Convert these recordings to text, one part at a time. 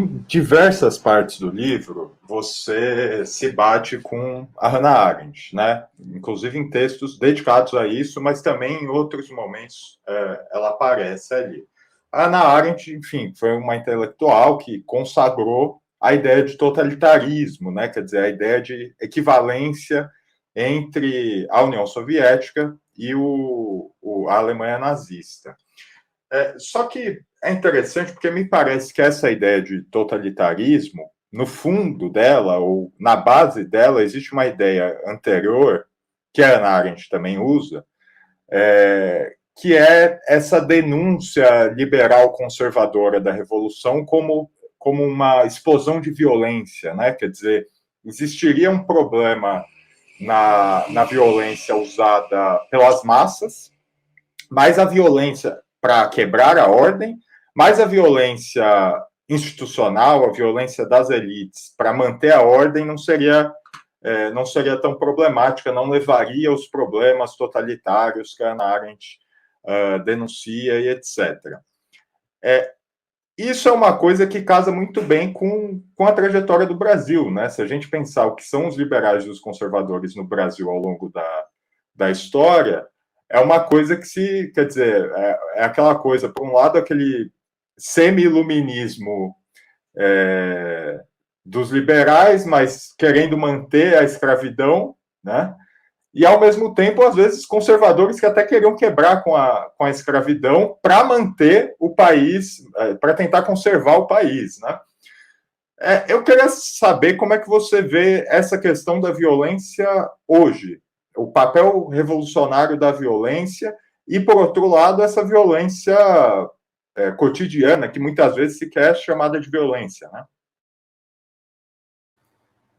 em diversas partes do livro, você se bate com a Hannah Arendt, né? Inclusive em textos dedicados a isso, mas também em outros momentos ela aparece ali. A Hannah Arendt, enfim, foi uma intelectual que consagrou a ideia de totalitarismo, né? Quer dizer, a ideia de equivalência entre a União Soviética e a Alemanha nazista. Só que é interessante porque me parece que essa ideia de totalitarismo, no fundo dela, ou na base dela, existe uma ideia anterior, que a Hannah Arendt também usa, que é essa denúncia liberal conservadora da Revolução como uma explosão de violência, né? Quer dizer, existiria um problema na violência usada pelas massas, mas a violência para quebrar a ordem, mais a violência institucional, a violência das elites para manter a ordem não seria tão problemática, não levaria aos problemas totalitários que a Hannah Arendt denuncia e etc. Isso é uma coisa que casa muito bem com a trajetória do Brasil, né? Se a gente pensar o que são os liberais e os conservadores no Brasil ao longo da história, é uma coisa que quer dizer, é aquela coisa, por um lado, aquele semi-iluminismo dos liberais, mas querendo manter a escravidão, né? E, ao mesmo tempo, às vezes, conservadores que até queriam quebrar com a escravidão para manter o país, para tentar conservar o país, né? Eu queria saber como é que você vê essa questão da violência hoje, o papel revolucionário da violência e, por outro lado, essa violência cotidiana, que muitas vezes sequer é chamada de violência, né?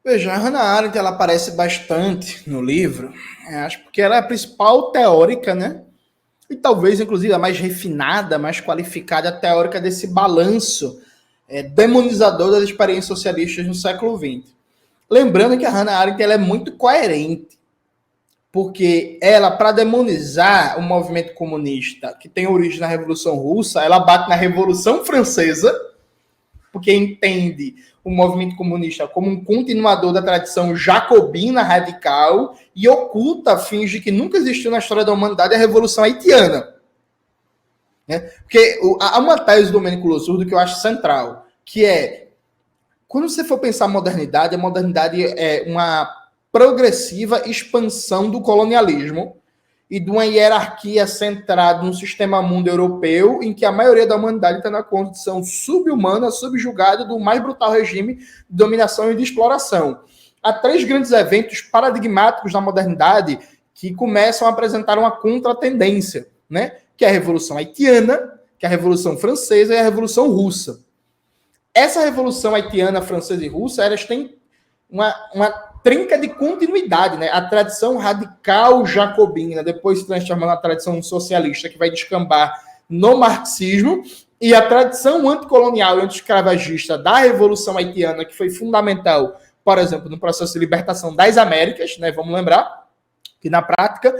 Veja, a Hannah Arendt ela aparece bastante no livro, acho porque ela é a principal teórica, né? E talvez, inclusive, a mais refinada, mais qualificada teórica desse balanço demonizador das experiências socialistas no século XX. Lembrando que a Hannah Arendt ela é muito coerente, porque ela, para demonizar o movimento comunista que tem origem na Revolução Russa, ela bate na Revolução Francesa, porque entende o movimento comunista como um continuador da tradição jacobina radical e oculta, finge que nunca existiu na história da humanidade a Revolução Haitiana. Porque há uma tese do Domênico Losurdo que eu acho central, que é, quando você for pensar a modernidade é uma progressiva expansão do colonialismo e de uma hierarquia centrada num sistema mundo europeu em que a maioria da humanidade está na condição subhumana, subjugada do mais brutal regime de dominação e de exploração. Há 3 grandes eventos paradigmáticos da modernidade que começam a apresentar uma contratendência, né? Que é a Revolução Haitiana, que é a Revolução Francesa e a Revolução Russa. Essa Revolução Haitiana, Francesa e Russa, elas têm uma trinca de continuidade, né? A tradição radical jacobina, depois se transforma na tradição socialista, que vai descambar no marxismo, e a tradição anticolonial e anti-escravagista da Revolução Haitiana, que foi fundamental, por exemplo, no processo de libertação das Américas, né? Vamos lembrar que, na prática,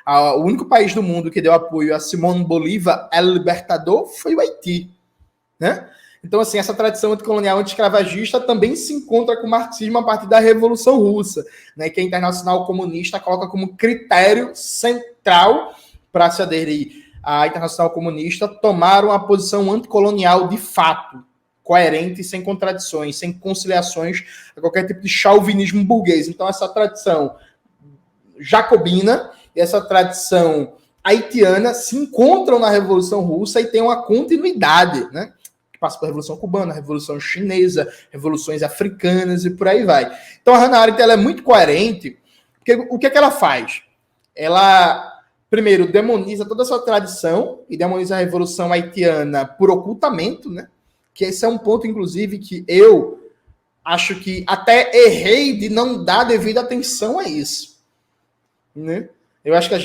o único país do mundo que deu apoio a Simón Bolívar, El Libertador, foi o Haiti, né? Então, assim, essa tradição anticolonial, anti-escravagista também se encontra com o marxismo a partir da Revolução Russa, né, que a Internacional Comunista coloca como critério central para se aderir à Internacional Comunista, tomar uma posição anticolonial de fato, coerente, sem contradições, sem conciliações a qualquer tipo de chauvinismo burguês. Então, essa tradição jacobina e essa tradição haitiana se encontram na Revolução Russa e tem uma continuidade, né? Que passa pela Revolução Cubana, Revolução Chinesa, revoluções africanas e por aí vai. Então a Hannah Arendt ela é muito coerente, porque o que é que ela faz? Ela, primeiro, demoniza toda essa tradição e demoniza a Revolução Haitiana por ocultamento, né? Que esse é um ponto, inclusive, que eu acho que até errei de não dar devida atenção a isso, né? Eu acho que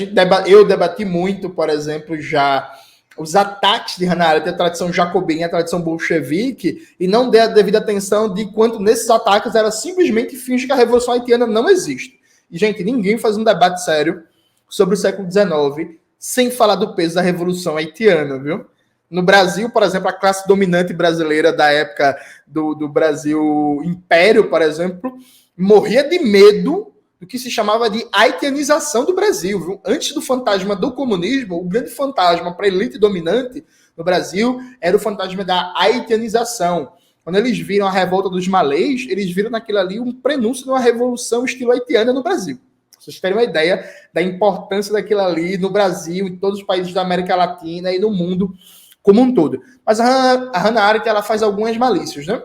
eu debati muito, por exemplo, já os ataques de Hannah Arendt à tradição jacobina, à tradição bolchevique, e não dei a devida atenção de quanto nesses ataques ela simplesmente finge que a Revolução Haitiana não existe. E, gente, ninguém faz um debate sério sobre o século XIX sem falar do peso da Revolução Haitiana, viu? No Brasil, por exemplo, a classe dominante brasileira da época do Brasil Império, por exemplo, morria de medo do que se chamava de haitianização do Brasil. Viu? Antes do fantasma do comunismo, o grande fantasma para a elite dominante no Brasil era o fantasma da haitianização. Quando eles viram a revolta dos malês, eles viram naquilo ali um prenúncio de uma revolução estilo haitiana no Brasil. Pra vocês terem uma ideia da importância daquilo ali no Brasil, em todos os países da América Latina e no mundo como um todo. Mas a Hannah Arendt, ela faz algumas malícias, né?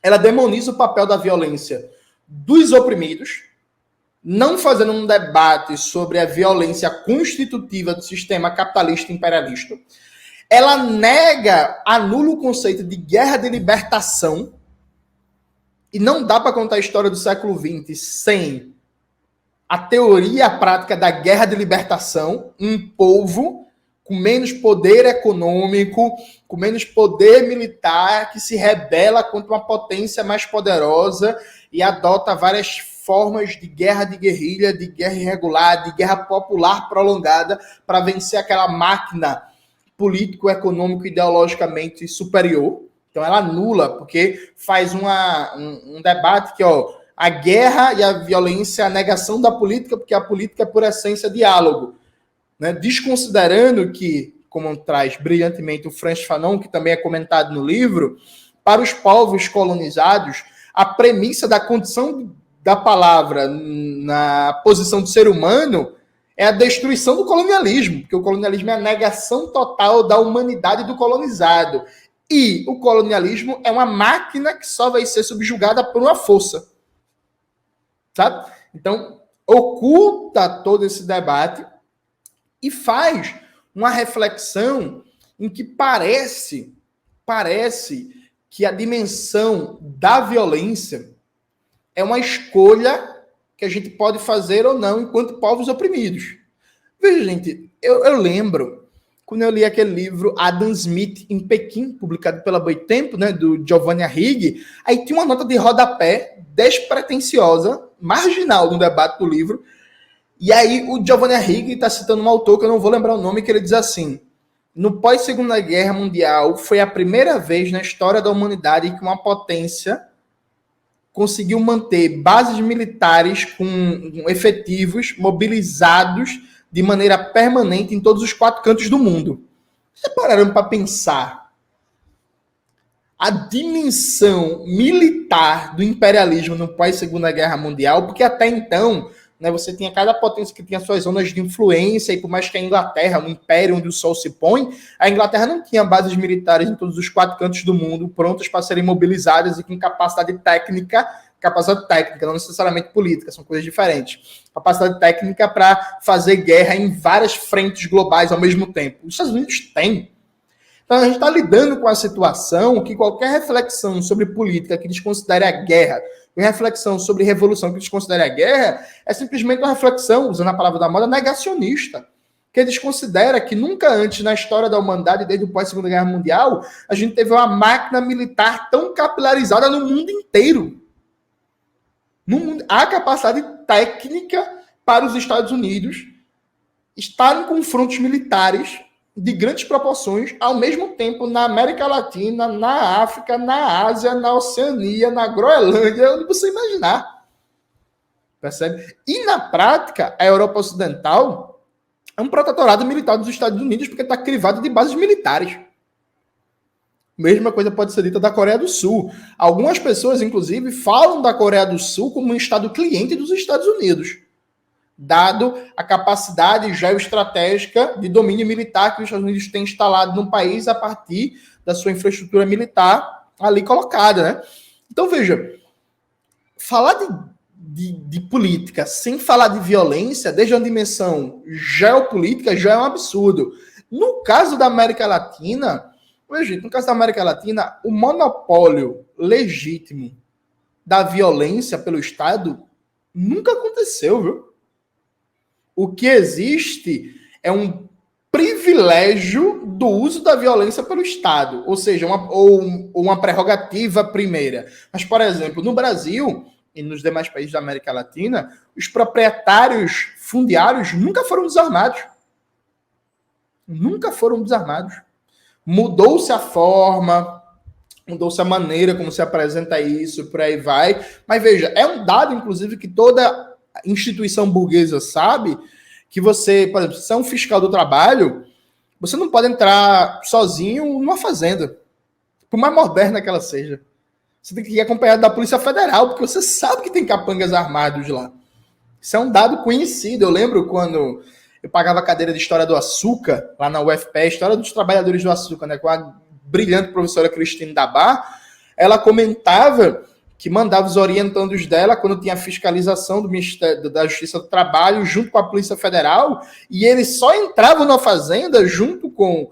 Ela demoniza o papel da violência dos oprimidos, não fazendo um debate sobre a violência constitutiva do sistema capitalista imperialista. Ela anula o conceito de guerra de libertação, e não dá para contar a história do século XX sem a teoria e a prática da guerra de libertação, um povo com menos poder econômico, com menos poder militar, que se rebela contra uma potência mais poderosa e adota várias formas de guerra de guerrilha, de guerra irregular, de guerra popular prolongada para vencer aquela máquina político, econômico, ideologicamente superior. Então ela anula, porque faz um debate que a guerra e a violência é a negação da política, porque a política é por essência diálogo. Né? Desconsiderando que, como traz brilhantemente o Frantz Fanon, que também é comentado no livro, para os povos colonizados, a premissa da condição da palavra na posição do ser humano é a destruição do colonialismo, porque o colonialismo é a negação total da humanidade do colonizado. E o colonialismo é uma máquina que só vai ser subjugada por uma força. Sabe? Então, oculta todo esse debate e faz uma reflexão em que parece que a dimensão da violência é uma escolha que a gente pode fazer ou não enquanto povos oprimidos. Veja, gente, eu lembro quando eu li aquele livro Adam Smith em Pequim, publicado pela Boitempo, né, do Giovanni Arrighi, aí tinha uma nota de rodapé despretensiosa, marginal no debate do livro. E aí o Giovanni Arrighi está citando um autor que eu não vou lembrar o nome, que ele diz assim: no pós-Segunda Guerra Mundial foi a primeira vez na história da humanidade que uma potência conseguiu manter bases militares com efetivos mobilizados de maneira permanente em todos os 4 cantos do mundo. Vocês pararam para pensar a dimensão militar do imperialismo no pós-Segunda Guerra Mundial? Porque até então, né, você tinha cada potência que tinha suas zonas de influência, e por mais que a Inglaterra, um império onde o sol se põe, a Inglaterra não tinha bases militares em todos os 4 cantos do mundo prontas para serem mobilizadas e com capacidade técnica, não necessariamente política, são coisas diferentes. Capacidade técnica para fazer guerra em várias frentes globais ao mesmo tempo. Os Estados Unidos têm. Então a gente está lidando com a situação que qualquer reflexão sobre política que desconsidere a guerra, qualquer reflexão sobre revolução que desconsidere a guerra, é simplesmente uma reflexão, usando a palavra da moda, negacionista, que desconsidera que nunca antes na história da humanidade, desde o pós-Segunda Guerra Mundial, a gente teve uma máquina militar tão capilarizada no mundo inteiro. Há capacidade técnica para os Estados Unidos estar em confrontos militares de grandes proporções, ao mesmo tempo na América Latina, na África, na Ásia, na Oceania, na Groenlândia, onde você imaginar. Percebe? E na prática, a Europa Ocidental é um protetorado militar dos Estados Unidos porque está crivado de bases militares. Mesma coisa pode ser dita da Coreia do Sul. Algumas pessoas, inclusive, falam da Coreia do Sul como um estado cliente dos Estados Unidos, dado a capacidade geoestratégica de domínio militar que os Estados Unidos têm instalado no país a partir da sua infraestrutura militar ali colocada, né? Então, veja, falar de política sem falar de violência, desde uma dimensão geopolítica, já é um absurdo. No caso da América Latina, veja, no caso da América Latina, o monopólio legítimo da violência pelo Estado nunca aconteceu, viu? O que existe é um privilégio do uso da violência pelo Estado, ou seja, uma prerrogativa primeira. Mas, por exemplo, no Brasil e nos demais países da América Latina, os proprietários fundiários nunca foram desarmados. Nunca foram desarmados. Mudou-se a forma, mudou-se a maneira como se apresenta isso, por aí vai. Mas veja, é um dado, inclusive, que toda instituição burguesa sabe, que você, por exemplo, se é um fiscal do trabalho, você não pode entrar sozinho numa fazenda, por mais moderna que ela seja. Você tem que ir acompanhado da Polícia Federal, porque você sabe que tem capangas armados lá. Isso é um dado conhecido. Eu lembro quando eu pagava a cadeira de História do Açúcar, lá na UFPE, História dos Trabalhadores do Açúcar, né, com a brilhante professora Cristine Dabá, ela comentava que mandava os orientandos dela quando tinha a fiscalização do Ministério da Justiça do Trabalho junto com a Polícia Federal, e eles só entravam na fazenda junto com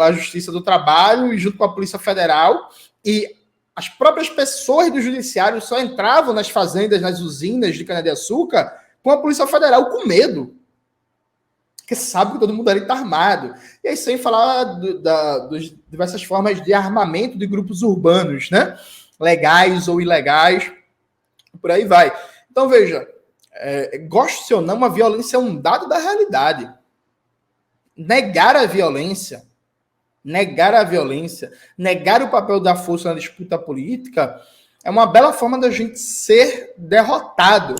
a Justiça do Trabalho e junto com a Polícia Federal, e as próprias pessoas do judiciário só entravam nas fazendas, nas usinas de cana-de-açúcar com a Polícia Federal com medo. Porque sabe que todo mundo ali está armado. E aí, sem falar das diversas formas de armamento de grupos urbanos, né? Legais ou ilegais, por aí vai. Então, veja, goste ou não, a violência é um dado da realidade. Negar a violência, negar o papel da força na disputa política é uma bela forma da gente ser derrotado.